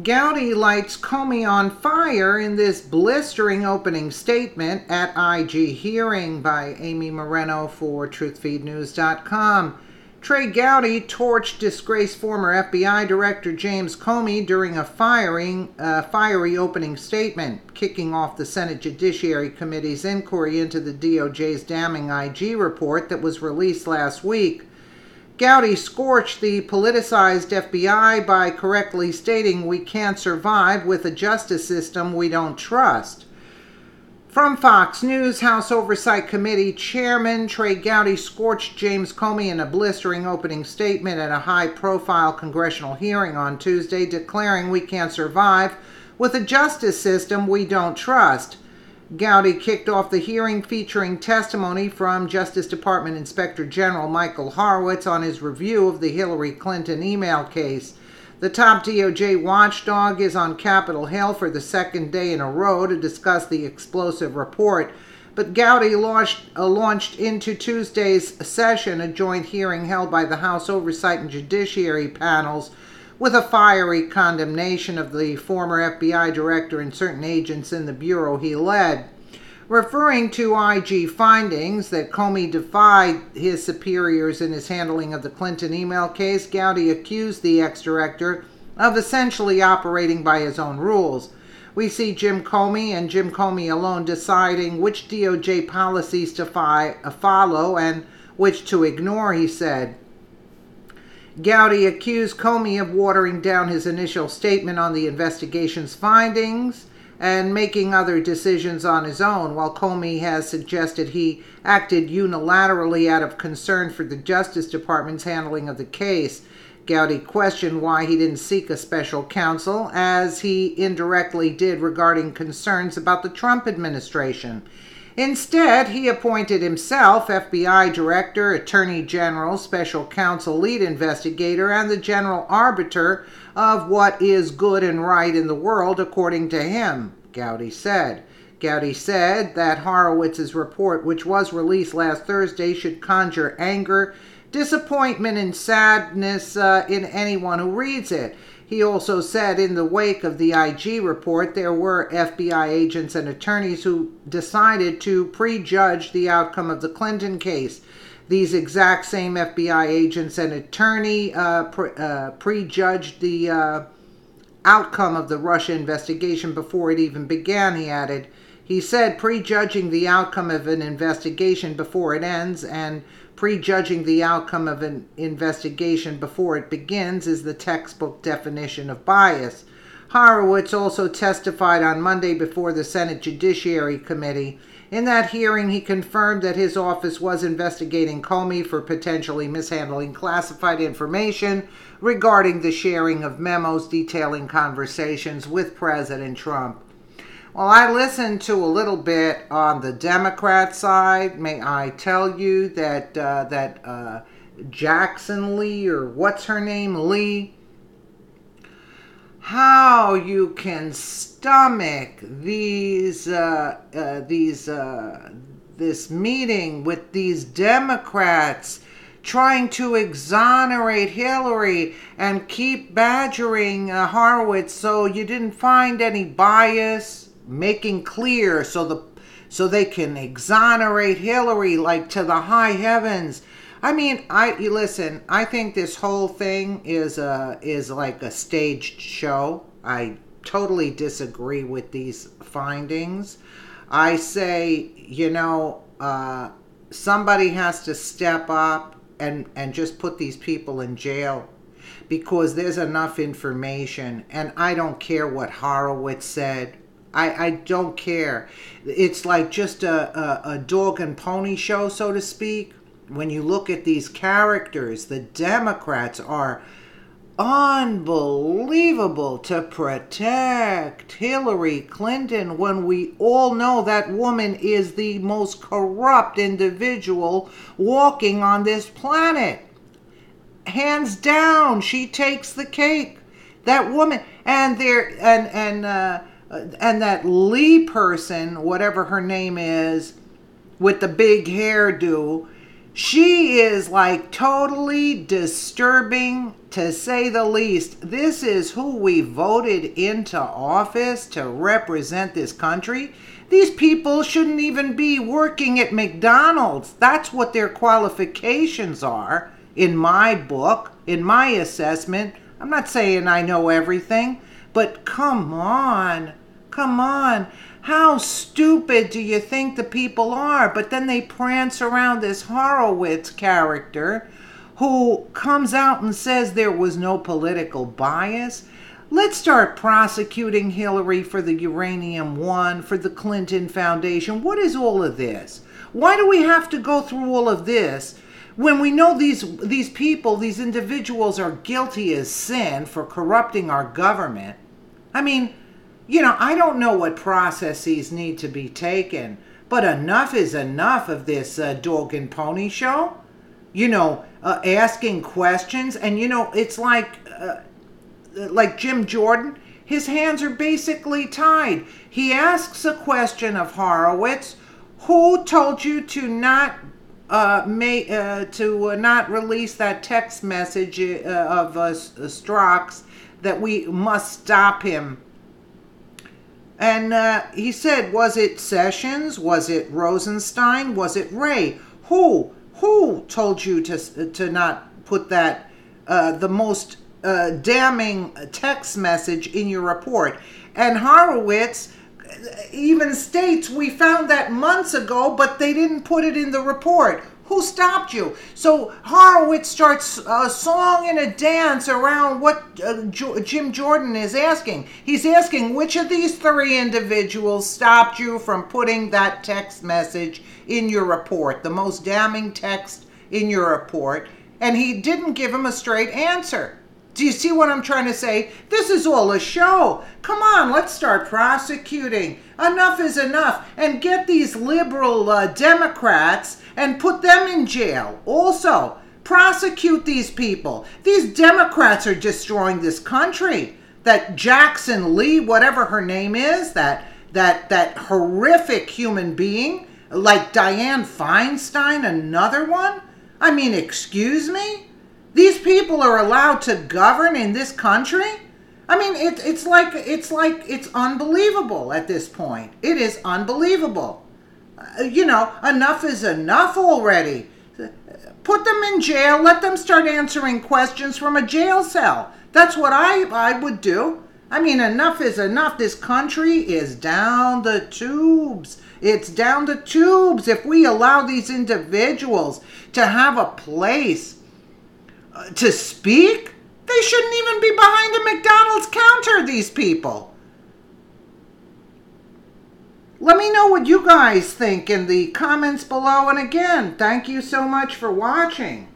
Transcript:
Gowdy lights Comey on fire in this blistering opening statement at IG hearing by Amy Moreno for TruthFeedNews.com. Trey Gowdy torched disgraced former FBI Director James Comey during a fiery opening statement, kicking off the Senate Judiciary Committee's inquiry into the DOJ's damning IG report that was released last week. Gowdy scorched the politicized FBI by correctly stating we can't survive with a justice system we don't trust. From Fox News, House Oversight Committee Chairman Trey Gowdy scorched James Comey in a blistering opening statement at a high-profile congressional hearing on Tuesday, declaring we can't survive with a justice system we don't trust. Gowdy kicked off the hearing featuring testimony from Justice Department Inspector General Michael Horowitz on his review of the Hillary Clinton email case. The top DOJ watchdog is on Capitol Hill for the second day in a row to discuss the explosive report, but Gowdy launched into Tuesday's session a joint hearing held by the House Oversight and Judiciary panels with a fiery condemnation of the former FBI director and certain agents in the bureau he led. Referring to IG findings that Comey defied his superiors in his handling of the Clinton email case, Gowdy accused the ex-director of essentially operating by his own rules. We see Jim Comey and Jim Comey alone deciding which DOJ policies to follow and which to ignore, he said. Gowdy accused Comey of watering down his initial statement on the investigation's findings and making other decisions on his own, while Comey has suggested he acted unilaterally out of concern for the Justice Department's handling of the case. Gowdy questioned why he didn't seek a special counsel, as he indirectly did regarding concerns about the Trump administration. Instead, he appointed himself FBI Director, Attorney General, Special Counsel, Lead Investigator, and the General Arbiter of what is good and right in the world, according to him, Gowdy said. Gowdy said that Horowitz's report, which was released last Thursday, should conjure anger, disappointment, and sadness in anyone who reads it. He also said in the wake of the IG report, there were FBI agents and attorneys who decided to prejudge the outcome of the Clinton case. These exact same FBI agents and attorney prejudged the outcome of the Russia investigation before it even began, he added. He said prejudging the outcome of an investigation before it ends and prejudging the outcome of an investigation before it begins is the textbook definition of bias. Horowitz also testified on Monday before the Senate Judiciary Committee. In that hearing, he confirmed that his office was investigating Comey for potentially mishandling classified information regarding the sharing of memos detailing conversations with President Trump. Well, I listened to a little bit on the Democrat side. May I tell you that Jackson Lee, or what's her name, Lee, how you can stomach this meeting with these Democrats trying to exonerate Hillary and keep badgering Horowitz so you didn't find any bias, making clear so they can exonerate Hillary like to the high heavens. I mean, I think this whole thing is like a staged show. I totally disagree with these findings. I say, somebody has to step up and just put these people in jail, because there's enough information, and I don't care what Horowitz said. I don't care. It's like just a dog and pony show, so to speak. When you look at these characters, the Democrats are unbelievable to protect Hillary Clinton when we all know that woman is the most corrupt individual walking on this planet. Hands down, she takes the cake. That woman, and that Lee person, whatever her name is, with the big hairdo, She is like totally disturbing, to say the least. This is who we voted into office to represent this country. These people shouldn't even be working at McDonald's. That's what their qualifications are, in my book, in my assessment. I'm not saying I know everything, but come on. Come on. How stupid do you think the people are? But then they prance around this Horowitz character who comes out and says there was no political bias. Let's start prosecuting Hillary for the Uranium One, for the Clinton Foundation. What is all of this? Why do we have to go through all of this when we know these people, these individuals are guilty as sin for corrupting our government? I mean, I don't know what processes need to be taken, but enough is enough of this dog and pony show. Asking questions, and it's like Jim Jordan. His hands are basically tied. He asks a question of Horowitz. Who told you to not not release that text message of Strzok's that we must stop him? And he said, was it Sessions? Was it Rosenstein? Was it Wray? Who told you to not put that, the most damning text message in your report? And Horowitz even states, we found that months ago, but they didn't put it in the report. Who stopped you? So Horowitz starts a song and a dance around what Jim Jordan is asking. He's asking, which of these three individuals stopped you from putting that text message in your report, the most damning text in your report? And he didn't give him a straight answer. Do you see what I'm trying to say? This is all a show. Come on, let's start prosecuting. Enough is enough. And get these liberal Democrats and put them in jail. Also, prosecute these people. These Democrats are destroying this country. That Jackson Lee, whatever her name is, that horrific human being, like Dianne Feinstein, another one. I mean, excuse me? These people are allowed to govern in this country? I mean, it's unbelievable at this point. It is unbelievable. Enough is enough already. Put them in jail. Let them start answering questions from a jail cell. That's what I would do. I mean, enough is enough. This country is down the tubes. It's down the tubes. If we allow these individuals to have a place to speak, they shouldn't even be behind a McDonald's counter, these people. Let me know what you guys think in the comments below. And again, thank you so much for watching.